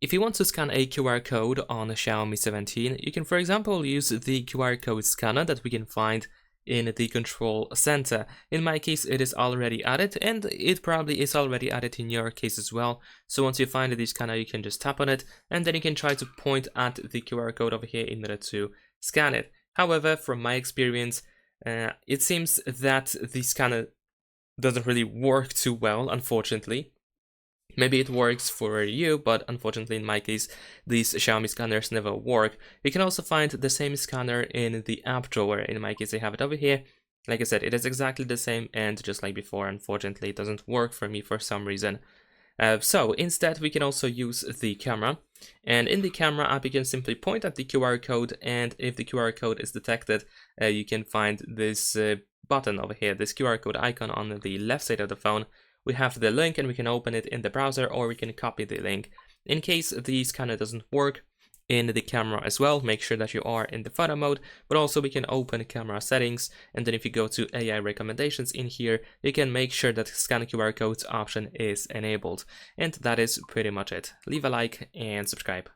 If you want to scan a QR code on a Xiaomi 17, you can for example use the QR code scanner that we can find in the control center. In my case it is already added, and it probably is already added in your case as well. So once you find the scanner, you can just tap on it and then you can try to point at the QR code over here in order to scan it. However, from my experience, it seems that the scanner doesn't really work too well, unfortunately. Maybe it works for you, but unfortunately in my case, these Xiaomi scanners never work. You can also find the same scanner in the app drawer. In my case, I have it over here. Like I said, it is exactly the same, and just like before, unfortunately, it doesn't work for me for some reason. So instead, we can also use the camera. And in the camera app, you can simply point at the QR code, and if the QR code is detected, you can find this button over here, this QR code icon on the left side of the phone. We have the link and we can open it in the browser, or we can copy the link. In case the scanner doesn't work in the camera as well, make sure that you are in the photo mode, but also we can open camera settings, and then if you go to AI recommendations in here, you can make sure that scan QR codes option is enabled. And that is pretty much it. Leave a like and subscribe.